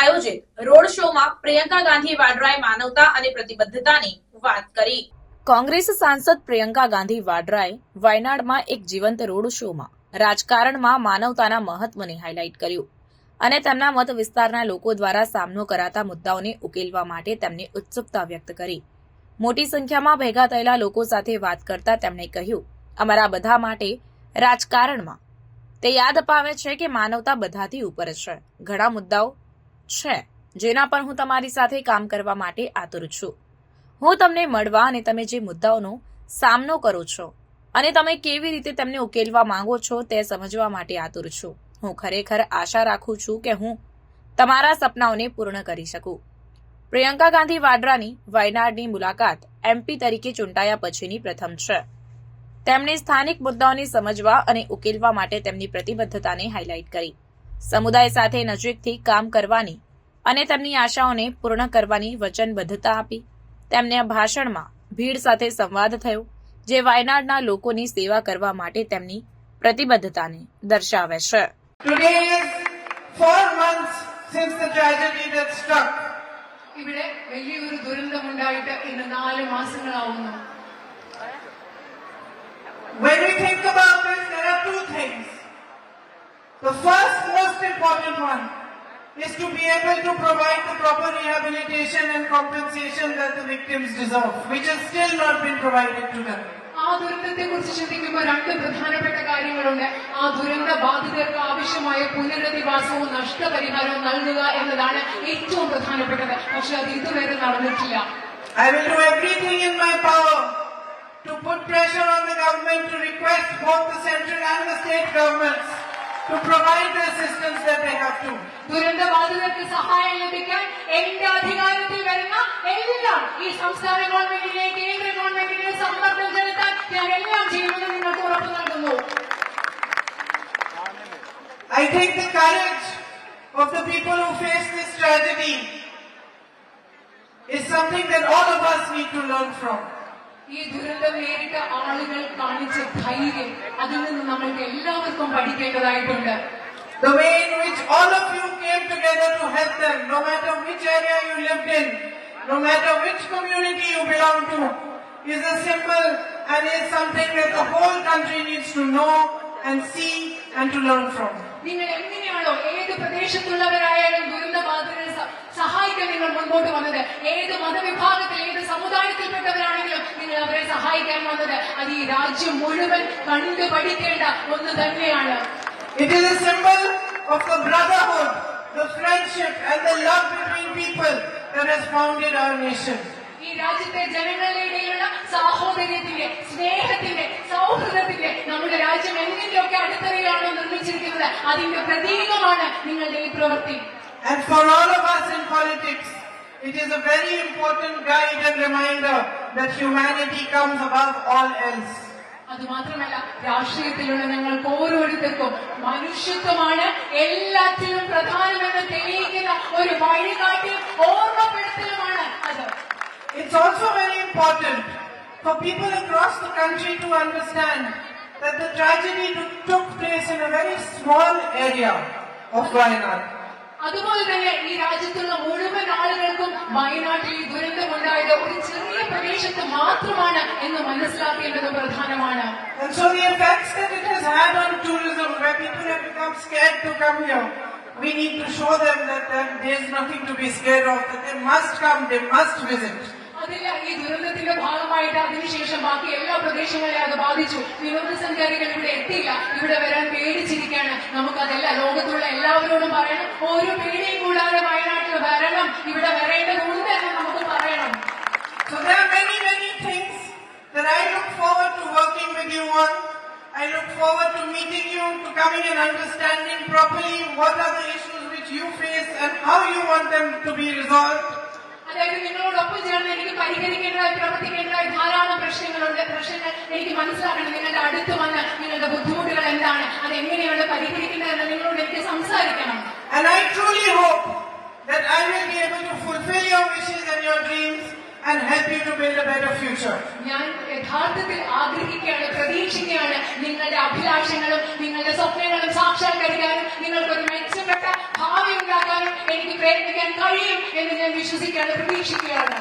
આયોજિત રોડ શોમાં પ્રિયંકા ગાંધી વાડ્રાએ માનવતા અને પ્રતિબદ્ધતાની વાત કરી. કોંગ્રેસ સાંસદ પ્રિયંકા ગાંધી વાડ્રાએ વાયનાડમાં એક જીવંત રોડ શોમાં રાજકારણમાં માનવતાના મહત્વને હાઇલાઇટ કર્યું અને તેમના મત વિસ્તારના લોકો દ્વારા સામનો કરાતા મુદ્દાઓને ઉકેલવા માટે તેમની ઉત્સુકતા વ્યક્ત કરી. મોટી સંખ્યામાં ભેગા થયેલા લોકો સાથે વાત કરતા તેમણે કહ્યું, અમારા બધા માટે રાજકારણમાં તે યાદ અપાવે છે કે માનવતા બધાથી ઉપર છે. ઘણા મુદ્દાઓ છે જેના પર હું તમારી સાથે કામ કરવા માટે આતુર છું. હું તમને મળવા અને તમે જે મુદ્દાઓનો સામનો કરો છો અને તમે કેવી રીતે તેમને ઉકેલવા માંગો છો તે સમજવા માટે આતુર છું. હું ખરેખર આશા રાખું છું કે હું તમારા સપનાઓને પૂર્ણ કરી શકું. પ્રિયંકા ગાંધી વાડ્રાની વાયનાડની મુલાકાત એમપી તરીકે ચૂંટાયા પછીની પ્રથમ છે. તેમણે સ્થાનિક મુદ્દાઓને સમજવા અને ઉકેલવા માટે તેમની પ્રતિબદ્ધતાને હાઇલાઇટ કરી. સમુદાય સાથે નજીકથી કામ કરવાની અને તેમની આશાઓને પૂર્ણ કરવાની વચનબદ્ધતા આપી. તેમના ભાષણમાં ભીડ સાથે સંવાદ થયો, જે વાયનાડના લોકોની સેવા કરવા માટે તેમની પ્રતિબદ્ધતાને દર્શાવે છે. Today is 4 months since the tragedy that struck. ഇവിടെ വലിയൊരു ദുരന്തമുണ്ടായിട്ട് ഇന്ന് 4 മാസങ്ങളാവുന്നു. When we think about this, there are 2 things. The first most important one is to be able to provide the proper rehabilitation and compensation that the victims deserve, which has still not been provided to them. ആ ദുരന്തത്തെ കുറിച്ച് ചിന്തിക്കുമ്പോൾ 2 പ്രധാനപ്പെട്ട കാര്യങ്ങളുണ്ട്. ആ ദുരന്ത ബാധിതർക്ക് ആവശ്യമായ പുനരധിവാസവും നഷ്ടപരിഹാരവും നൽകുക എന്നതാണ് ഏറ്റവും പ്രധാനപ്പെട്ടത്. പക്ഷെ അത് ഇതുവരെ നടന്നിട്ടില്ല. I will do everything in my power to put pressure on the government to request both the central and the state governments to provide the assistance that they have to. ദുരന്ത ബാധിതർക്ക് സഹായം ലഭിക്കാൻ എന്റെ അധികാരത്തിൽ വരുന്ന എല്ലാം ഈ സംസ്ഥാന ഗവൺമെന്റിനെ കേന്ദ്ര ഗവൺമെന്റിനെ സമ്മർദ്ദം ചെലുത്താൻ ഞാൻ എല്ലാം ചെയ്യുമെന്ന് നിങ്ങൾക്ക് ഉറപ്പ് നൽകുന്നു. I think the courage of the people who face this tragedy is something that all of us need to learn from. ഈ ദുരന്തം നേരിട്ട ആളുകൾ കാണിച്ച ധൈര്യം, അതിൽ നിന്ന് നമ്മൾക്ക് എല്ലാവർക്കും പഠിക്കേണ്ടതായിട്ടുണ്ട്. The way in which all of you came together to help them, no matter which area you lived in, no matter which community you belong to, is a symbol and is something that the whole country needs to know and see and to learn from. നിങ്ങൾ എങ്ങനെയാണോ ഏത് പ്രദേശത്തുള്ളവരായാലും ദുരന്ത ബാധിതരെ സഹായിക്കാൻ നിങ്ങൾ മുൻപോട്ട് വന്നത്, ഏത് മതവിഭാഗത്തിൽ ഏത് സമുദായത്തിൽപ്പെട്ടവരാണെങ്കിലും നിങ്ങൾ അവരെ സഹായിക്കാൻ വന്നത്, അത് ഈ രാജ്യം മുഴുവൻ കണ്ടു പഠിക്കേണ്ട ഒന്ന് തന്നെയാണ്. It is a symbol of the brotherhood, the friendship and the love between people that has founded our nation. ഈ രാജ്യത്തെ ജനങ്ങളുടെ ഇടയിലുള്ള സാഹോദര്യത്തിന്റെ, സ്നേഹത്തിന്റെ, സൗഹൃദത്തിന്റെ നമ്മുടെ രാജ്യം എന്തിന്റെയൊക്കെ അടിത്തറയിലാണോ നിർമ്മിച്ചിരിക്കുന്നത് അതിന്റെ പ്രതീകമാണ് നിങ്ങളുടെ ഈ പ്രവൃത്തി. And for all of us in politics, it is a very important guide and reminder that humanity comes above all else. അതുമാത്രമല്ല, രാഷ്ട്രീയത്തിലുള്ള ഞങ്ങൾക്ക് ഓരോരുത്തർക്കും മനുഷ്യത്വമാണ് എല്ലാറ്റിലും പ്രധാനമെന്ന് തെളിയിക്കുന്ന ഒരു വഴികാട്ടിയും ഓർമ്മപ്പെടുത്തലുമാണ് അത്. It's also very important for people across the country to understand that the tragedy took place in a very small area of Wayanad. അതുപോലെ തന്നെ ഈ രാജ്യത്തുള്ള മുഴുവൻ ആളുകൾക്കും വയനാട്ടിൽ ഈ ദുരന്തമുണ്ടായത് ഒരു ചെറിയ പ്രദേശത്ത് മാത്രമാണ് എന്ന് മനസ്സിലാക്കേണ്ടത് പ്രധാനമാണ്. And so the effects that it has had on tourism, where people have become scared to come here, we need to show them that there is nothing to be scared of, that they must come, they must visit. അതില്ല, ഈ ദുരന്തത്തിന്റെ ഭാഗമായിട്ട് അതിനുശേഷം ബാക്കി എല്ലാ പ്രദേശങ്ങളെയും അത് ബാധിച്ചു. വിനോദസഞ്ചാരികൾ ഇവിടെ എത്തിയില്ല, ഇവിടെ വരാൻ പേടിച്ചിരിക്കുകയാണ്. നമുക്കതല്ല, ലോകത്തുള്ള എല്ലാവരോടും പറയണം, ഒരു പേടിയും കൂടാതെ വയനാട്ടിൽ വരണം, ഇവിടെ വരേണ്ടതുണ്ട് എന്ന് നമുക്ക് പറയണം. So there are many, many things that I look forward to working with you on. I look forward to meeting you, to coming and understanding properly what are the issues which you face and how you want them to be resolved. അതായത് നിങ്ങളോടൊപ്പം ചേർന്ന് എനിക്ക് പരിഹരിക്കേണ്ടതായി, പ്രവർത്തിക്കേണ്ടതായി ധാരാളം പ്രശ്നങ്ങളുണ്ട്. പ്രശ്നങ്ങൾ എനിക്ക് മനസ്സിലാക്കണം. നിങ്ങളുടെ അടുത്ത് വന്ന് നിങ്ങളുടെ ബുദ്ധിമുട്ടുകൾ എന്താണ്, അതെങ്ങനെയാണ് പരിഹരിക്കേണ്ടതെന്ന് നിങ്ങളോട് എനിക്ക് സംസാരിക്കണം. And I truly hope that I will be able to fulfill your wishes and your dreams and help you to build a better future. ഞാൻ യഥാർത്ഥത്തിൽ ആഗ്രഹിക്കുകയാണ്, പ്രതീക്ഷിക്കുകയാണ് നിങ്ങളുടെ അഭിലാഷങ്ങളും നിങ്ങളുടെ സ്വപ്നങ്ങളും സാക്ഷാത്കരിക്കാനും നിങ്ങൾക്കൊരു മെച്ചപ്പെട്ട ഭാവി ഉണ്ടാക്കാനും എനിക്ക് പ്രയത്നിക്കാൻ കഴിയും എന്ന് ഞാൻ വിശ്വസിക്കുകയാണ്, പ്രതീക്ഷിക്കുകയാണ്.